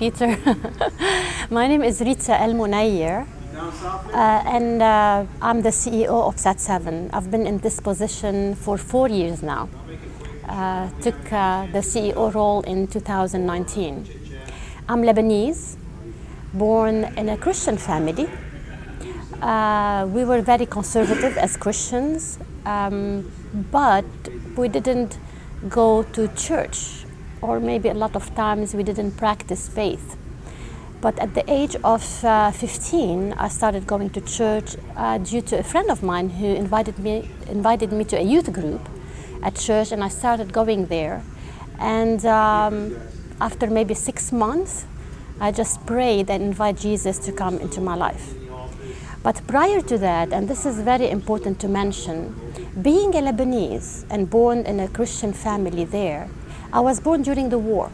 Peter. My name is Rita El Mounayer, and I'm the CEO of Sat7. I've been in this position for 4 years now. Took the CEO role in 2019. I'm Lebanese, born in a Christian family. We were very conservative as Christians, but we didn't go to church, or maybe a lot of times we didn't practice faith. But at the age of 15, I started going to church due to a friend of mine who invited me to a youth group at church, and I started going there. And after maybe 6 months, I just prayed and invited Jesus to come into my life. But prior to that, and this is very important to mention, being a Lebanese and born in a Christian family there, I was born during the war.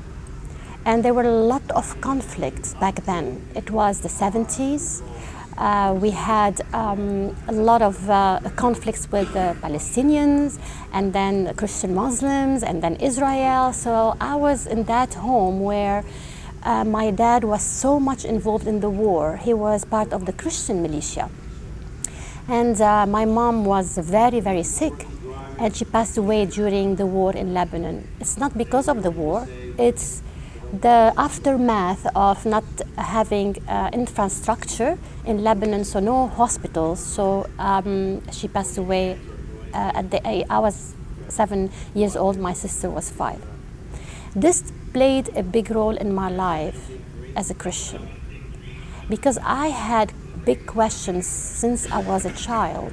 And there were a lot of conflicts back then. It was the 70s. We had a lot of conflicts with the Palestinians, and then Christian Muslims, and then Israel. So I was in that home where my dad was so much involved in the war. He was part of the Christian militia. And my mom was very, very sick, and she passed away during the war in Lebanon. It's not because of the war, it's the aftermath of not having infrastructure in Lebanon, so no hospitals. So she passed away at the age, I was 7 years old, my sister was 5. This played a big role in my life as a Christian, because I had big questions since I was a child.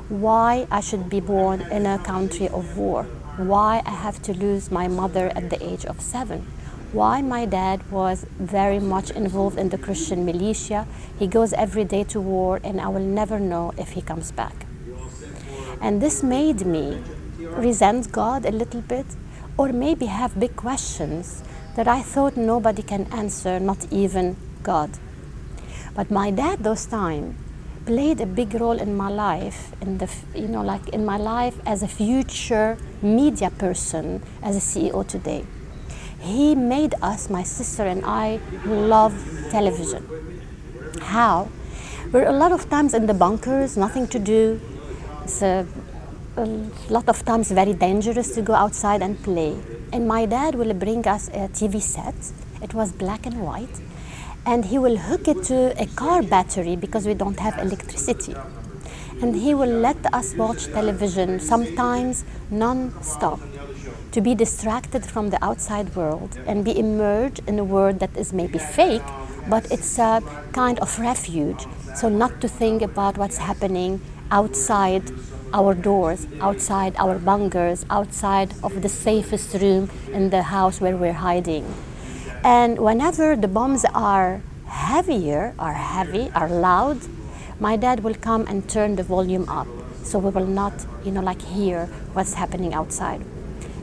Why I should be born in a country of war? Why I have to lose my mother at the age of 7? Why my dad was very much involved in the Christian militia? He goes every day to war, and I will never know if he comes back. And this made me resent God a little bit, or maybe have big questions that I thought nobody can answer, not even God. But my dad those times played a big role in my life, in my life as a future media person, as a CEO today. He made us, my sister and I, love television. How? We're a lot of times in the bunkers, nothing to do. It's a lot of times very dangerous to go outside and play. And my dad will bring us a TV set. It was black and white. And he will hook it to a car battery because we don't have electricity. And he will let us watch television, sometimes non-stop, to be distracted from the outside world and be immersed in a world that is maybe fake, but it's a kind of refuge. So not to think about what's happening outside our doors, outside our bunkers, outside of the safest room in the house where we're hiding. And whenever the bombs are heavy, are loud, my dad will come and turn the volume up, so we will not, hear what's happening outside.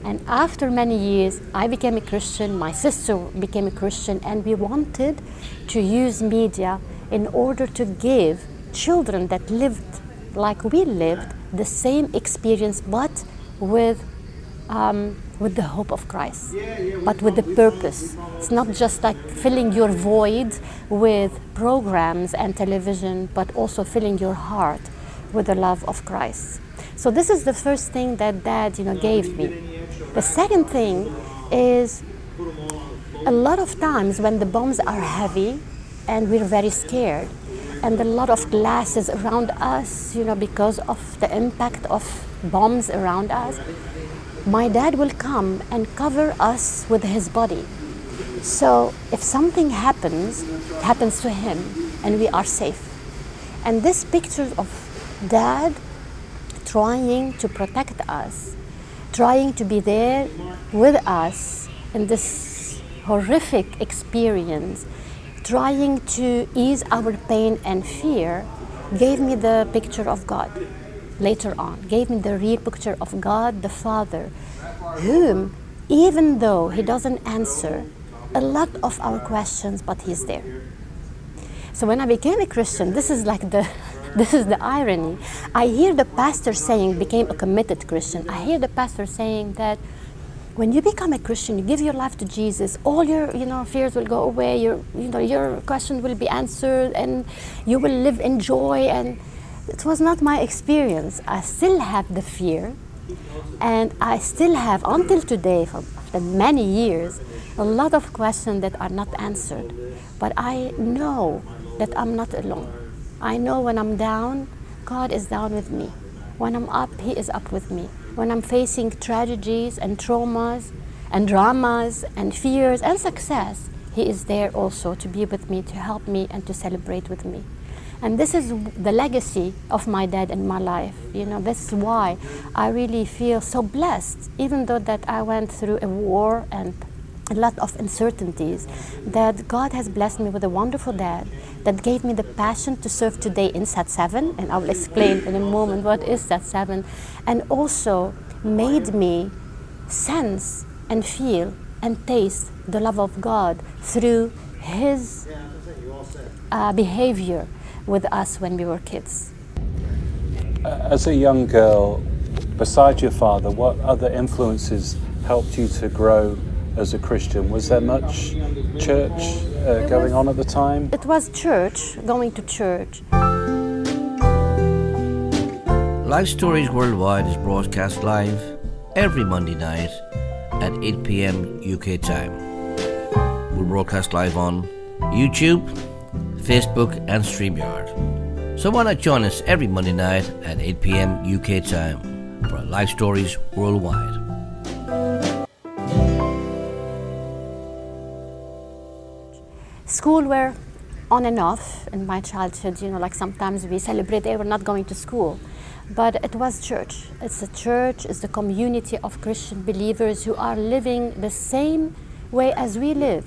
And after many years, I became a Christian, my sister became a Christian, and we wanted to use media in order to give children that lived like we lived the same experience, but with the hope of Christ, but with the purpose. It's not just like filling your void with programs and television, but also filling your heart with the love of Christ. So this is the first thing that Dad, gave me. The second thing is, a lot of times when the bombs are heavy and we're very scared, and a lot of glasses around us, because of the impact of bombs around us, my dad will come and cover us with his body. So if something happens, it happens to him, and we are safe. And this picture of Dad trying to protect us, trying to be there with us in this horrific experience, trying to ease our pain and fear, gave me the picture of God. Later on, gave me the real picture of God the Father, whom, even though He doesn't answer a lot of our questions, but He's there. So when I became a Christian, this is the irony. I hear the pastor saying, became a committed Christian. I hear the pastor saying that when you become a Christian, you give your life to Jesus, all your fears will go away, your question will be answered, and you will live in joy. And it was not my experience. I still have the fear, and I still have, until today, for many years, a lot of questions that are not answered. But I know that I'm not alone. I know when I'm down, God is down with me. When I'm up, He is up with me. When I'm facing tragedies and traumas and dramas and fears and success, He is there also to be with me, to help me, and to celebrate with me. And this is the legacy of my dad in my life. This is why I really feel so blessed, even though that I went through a war and a lot of uncertainties, that God has blessed me with a wonderful dad that gave me the passion to serve today in SAT7, and I will explain in a moment what is SAT7, and also made me sense and feel and taste the love of God through His behavior with us when we were kids. As a young girl, besides your father, what other influences helped you to grow as a Christian? Was there much church going on at the time? It was church, going to church. Life Stories Worldwide is broadcast live every Monday night at 8 p.m. UK time. We'll broadcast live on YouTube, Facebook and StreamYard. So why not join us every Monday night at 8 p.m. UK time for Life Stories Worldwide. School were on and off in my childhood, like sometimes we celebrate, we're not going to school. But it was church. It's a church, it's the community of Christian believers who are living the same way as we live,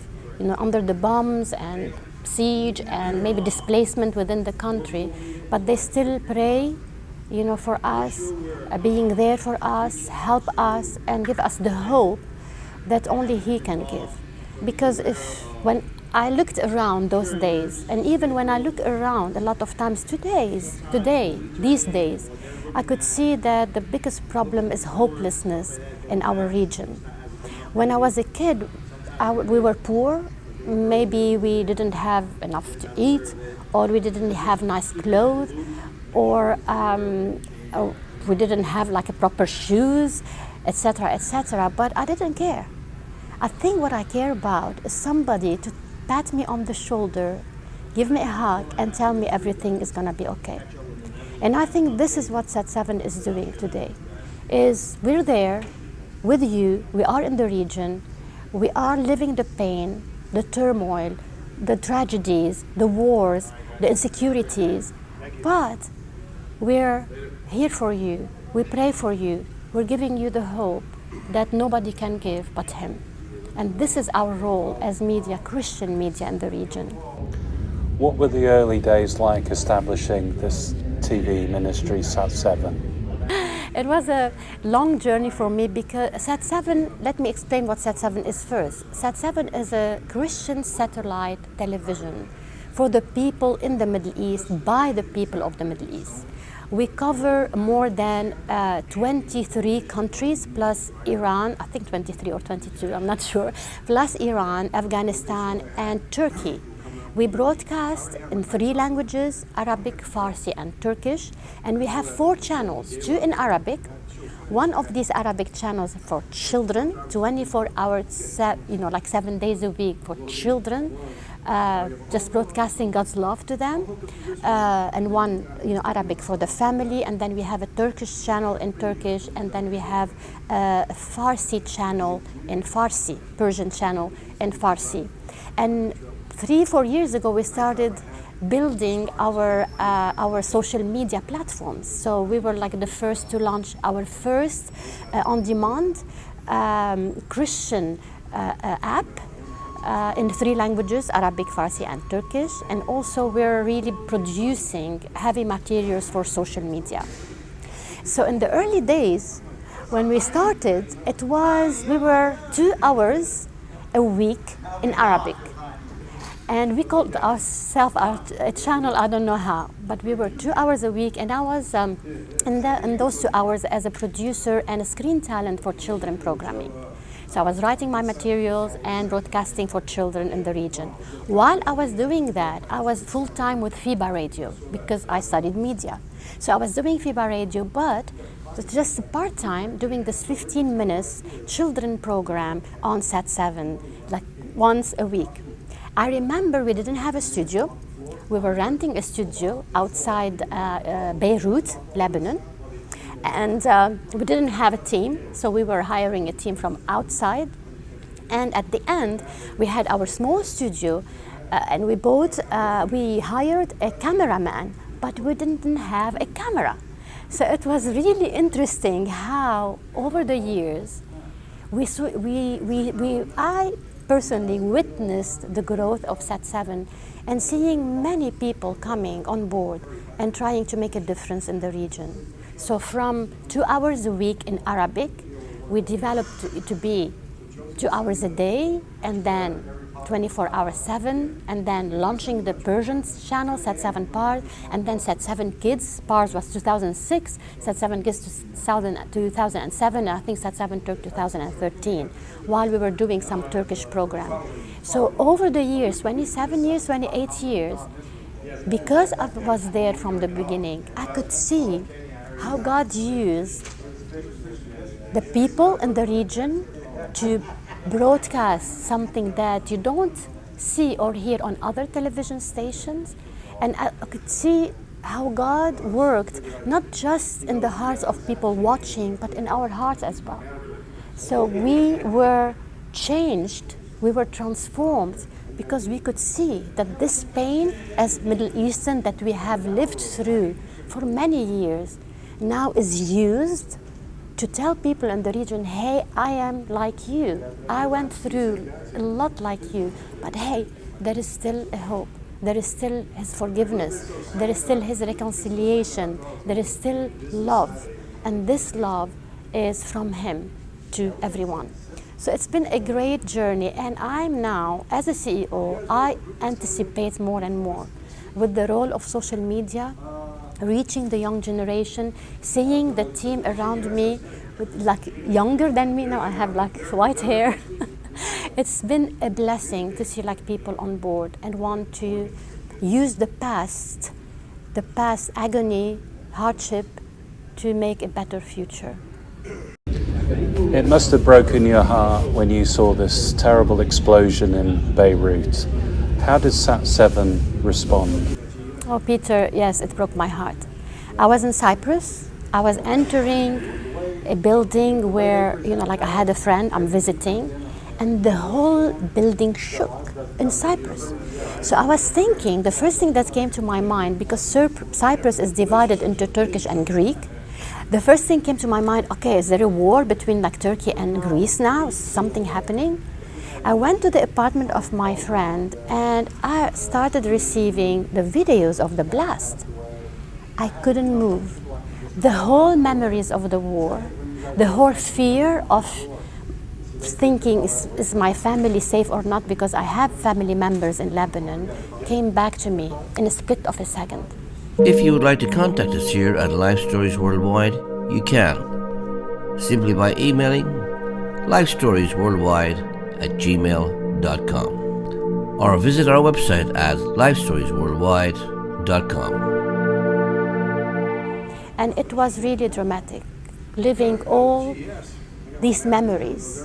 under the bombs and siege and maybe displacement within the country. But they still pray, for us, being there for us, help us, and give us the hope that only He can give. Because when I looked around those days, and even when I look around a lot of times these days, I could see that the biggest problem is hopelessness in our region. When I was a kid, we were poor. Maybe we didn't have enough to eat, or we didn't have nice clothes, or we didn't have like a proper shoes, etc., etc. But I didn't care. I think what I care about is somebody to pat me on the shoulder, give me a hug, and tell me everything is gonna be okay. And I think this is what SAT7 is doing today, is we're there with you, we are in the region, we are living the pain, the turmoil, the tragedies, the wars, the insecurities, but we're here for you, we pray for you, we're giving you the hope that nobody can give but Him. And this is our role as media, Christian media in the region. What were the early days like establishing this TV ministry, SAT7? It was a long journey for me because SAT7, let me explain what SAT7 is first. SAT7 is a Christian satellite television for the people in the Middle East, by the people of the Middle East. We cover more than 23 countries plus Iran, I think 23 or 22, I'm not sure, plus Iran, Afghanistan and Turkey. We broadcast in 3 languages, Arabic, Farsi and Turkish, and we have 4 channels, 2 in Arabic. One of these Arabic channels for children, 24 hours, like 7 days a week for children, just broadcasting God's love to them, and one, Arabic for the family, and then we have a Turkish channel in Turkish, and then we have a Farsi channel in Farsi, Persian channel in Farsi. And 3-4 years ago, we started building our social media platforms. So we were like the first to launch our first on-demand Christian app in 3 languages, Arabic, Farsi and Turkish. And also we're really producing heavy materials for social media. So in the early days, when we started, we were 2 hours a week in Arabic. And we called ourselves a channel, I don't know how, but we were 2 hours a week, and I was in those 2 hours as a producer and a screen talent for children programming. So I was writing my materials and broadcasting for children in the region. While I was doing that, I was full-time with FIBA Radio because I studied media. So I was doing FIBA Radio, but just part-time doing this 15 minutes children program on Sat 7, like once a week. I remember we didn't have a studio. We were renting a studio outside Beirut, Lebanon. And we didn't have a team, so we were hiring a team from outside. And at the end, we had our small studio, and we hired a cameraman, but we didn't have a camera. So it was really interesting how, over the years, I personally witnessed the growth of Sat 7 and seeing many people coming on board and trying to make a difference in the region. So from 2 hours a week in Arabic, we developed it to be 2 hours a day, and then 24 hours 7, and then launching the Persian channel, Sat 7 Pars, and then Sat 7 Kids. Pars was 2006, Sat 7 Kids 2007, and I think Sat 7 Turk 2013, while we were doing some Turkish program. So over the years, 27 years, 28 years, because I was there from the beginning, I could see how God used the people in the region to broadcast something that you don't see or hear on other television stations. And I could see how God worked not just in the hearts of people watching, but in our hearts as well. So we were changed, we were transformed, because we could see that this pain as Middle Eastern that we have lived through for many years now is used to tell people in the region, hey, I am like you. I went through a lot like you, but hey, there is still a hope. There is still His forgiveness. There is still His reconciliation. There is still love. And this love is from Him to everyone. So it's been a great journey, and I'm now, as a CEO, I anticipate more and more with the role of social media, reaching the young generation, seeing the team around me with like younger than me. Now I have like white hair. It's been a blessing to see like people on board and want to use the past agony, hardship to make a better future. It must have broken your heart when you saw this terrible explosion in Beirut. How did Sat 7 respond? Oh, Peter, yes, it broke my heart. I was in Cyprus. I was entering a building where, like I had a friend, I'm visiting, and the whole building shook in Cyprus. So I was thinking, the first thing that came to my mind, because Cyprus is divided into Turkish and Greek, the first thing came to my mind, okay, is there a war between like Turkey and Greece now? Is something happening? I went to the apartment of my friend and I started receiving the videos of the blast. I couldn't move. The whole memories of the war, the whole fear of thinking, is my family safe or not, because I have family members in Lebanon, came back to me in a split of a second. If you would like to contact us here at Life Stories Worldwide, you can. Simply by emailing lifestoriesworldwide@gmail.com or visit our website at lifestoriesworldwide.com. And it was really dramatic, living all these memories.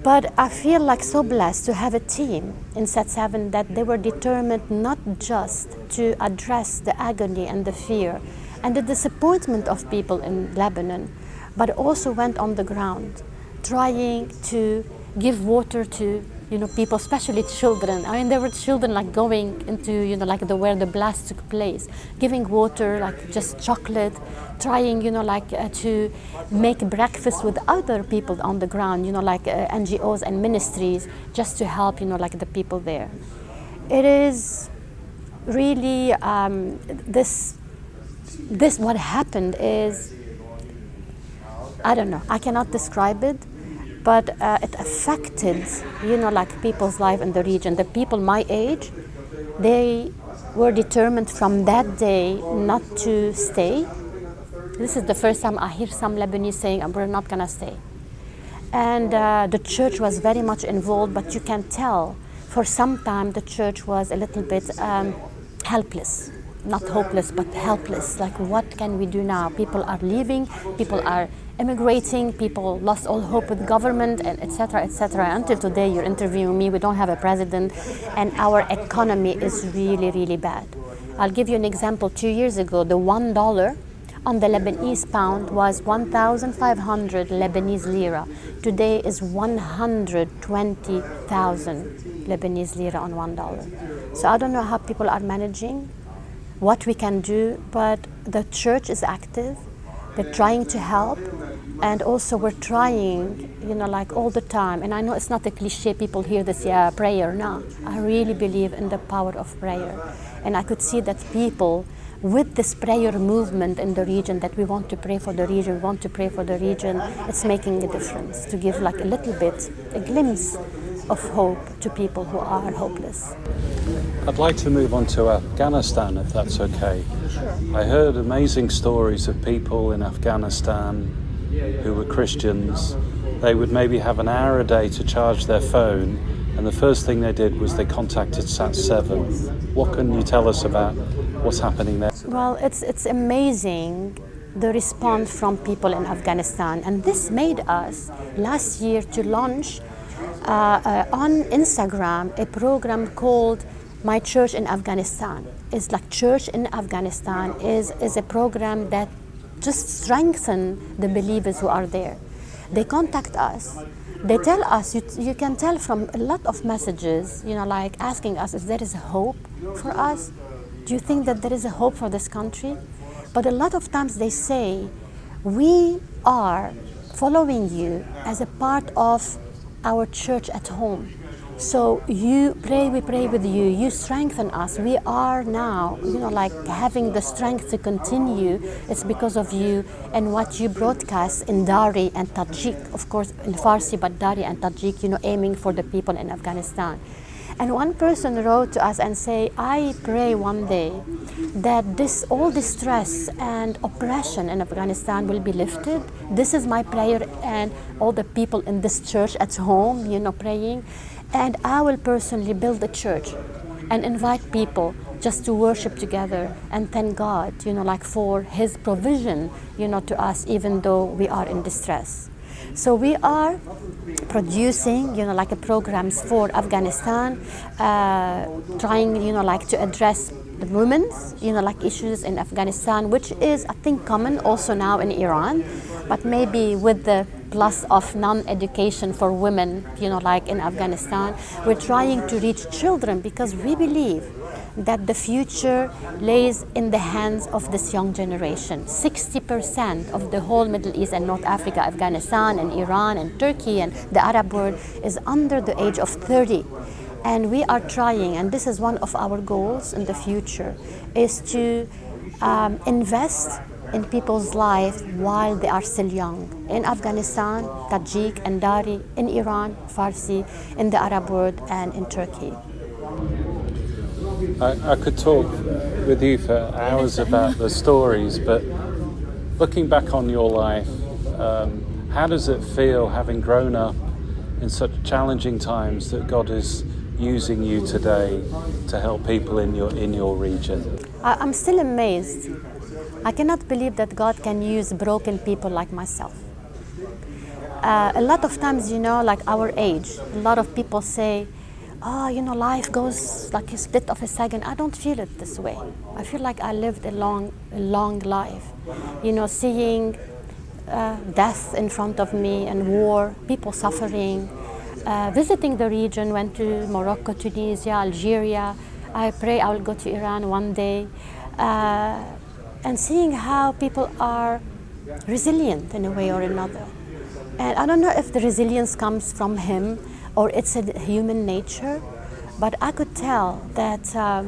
But I feel like so blessed to have a team in Sat 7 that they were determined not just to address the agony and the fear and the disappointment of people in Lebanon, but also went on the ground, trying to give water to people, especially children. I mean, there were children like going into where the blast took place, giving water, like just chocolate, trying to make breakfast with other people on the ground, NGOs and ministries, just to help the people there. It is really this what happened is, I don't know, I cannot describe it, but it affected, people's life in the region. The people my age, they were determined from that day not to stay. This is the first time I hear some Lebanese saying, we're not gonna stay. And the church was very much involved, but you can tell for some time the church was a little bit helpless. Not hopeless, but helpless. Like, what can we do now? People are leaving, people are immigrating, people lost all hope with government, and etc., etc. Until today, you're interviewing me, we don't have a president, and our economy is really, really bad. I'll give you an example. 2 years ago, the $1 on the Lebanese pound was 1,500 Lebanese lira. Today is 120,000 Lebanese lira on $1. So I don't know how people are managing, what we can do, but the church is active. They're trying to help, and also we're trying, like all the time. And I know it's not a cliche, people hear this, prayer. No, I really believe in the power of prayer. And I could see that people with this prayer movement in the region, that we want to pray for the region, it's making a difference to give like a little bit, a glimpse of hope to people who are hopeless. I'd like to move on to Afghanistan, if that's okay. Sure. I heard amazing stories of people in Afghanistan who were Christians. They would maybe have an hour a day to charge their phone, and the first thing they did was they contacted Sat7. What can you tell us about what's happening there? Well, it's amazing, the response from people in Afghanistan, and this made us last year to launch on Instagram a program called My Church in Afghanistan. It's like Church in Afghanistan is a program that just strengthens the believers who are there. They contact us. They tell us, you can tell from a lot of messages, like asking us if there is hope for us. Do you think that there is a hope for this country? But a lot of times they say, we are following you as a part of our church at home. So you pray, we pray with you, you strengthen us. We are now, like having the strength to continue. It's because of you and what you broadcast in Dari and Tajik, of course in Farsi, but Dari and Tajik, aiming for the people in Afghanistan. And one person wrote to us and say, I pray one day that all this stress and oppression in Afghanistan will be lifted. This is my prayer, and all the people in this church at home, praying. And I will personally build a church and invite people just to worship together and thank God, like for His provision, to us, even though we are in distress. So we are producing, like programs for Afghanistan, trying, like to address the women's, like issues in Afghanistan, which is, I think, common also now in Iran, but maybe with the plus of non-education for women, like in Afghanistan. We're trying to reach children because we believe that the future lays in the hands of this young generation. 60% of the whole Middle East and North Africa, Afghanistan and Iran and Turkey and the Arab world is under the age of 30. And we are trying, and this is one of our goals in the future, is to invest in people's life while they are still young. In Afghanistan, Tajik and Dari, in Iran, Farsi, in the Arab world, and in Turkey. I could talk with you for hours about the stories, but looking back on your life, how does it feel, having grown up in such challenging times, that God is using you today to help people in your region? I'm still amazed. I cannot believe that God can use broken people like myself. A lot of times, like our age, a lot of people say, life goes like a split of a second. I don't feel it this way. I feel like I lived a long life. Seeing death in front of me and war, people suffering, visiting the region, went to Morocco, Tunisia, Algeria. I pray I will go to Iran one day. And seeing how people are resilient in a way or another. And I don't know if the resilience comes from Him or it's a human nature, but I could tell that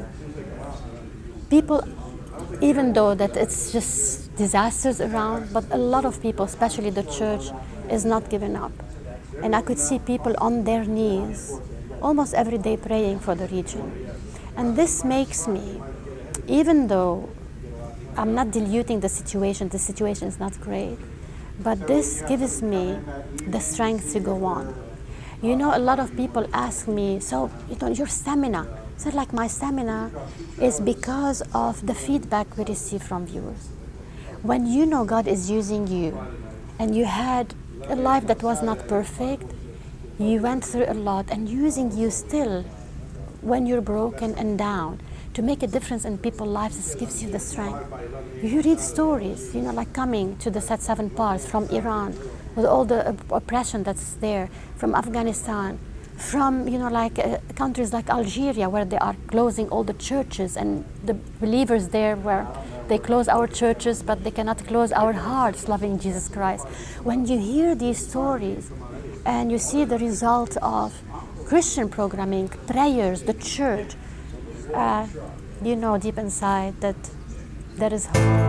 people, even though that it's just disasters around, but a lot of people, especially the church, is not giving up. And I could see people on their knees almost every day praying for the region. And this makes me, even though I'm not diluting the situation is not great, But this gives me the strength to go on. You know, a lot of people ask me, so, your stamina. So like my stamina is because of the feedback we receive from viewers. When you know God is using you and you had a life that was not perfect, you went through a lot, and using you still when you're broken and down to make a difference in people's lives, this gives you the strength. You read stories, like coming to the Set 7 parts from Iran with all the oppression that's there, from Afghanistan, from countries like Algeria, where they are closing all the churches, and the believers there where they close our churches but they cannot close our hearts loving Jesus Christ. When you hear these stories and you see the result of Christian programming, prayers, the church, you know deep inside that there is hope.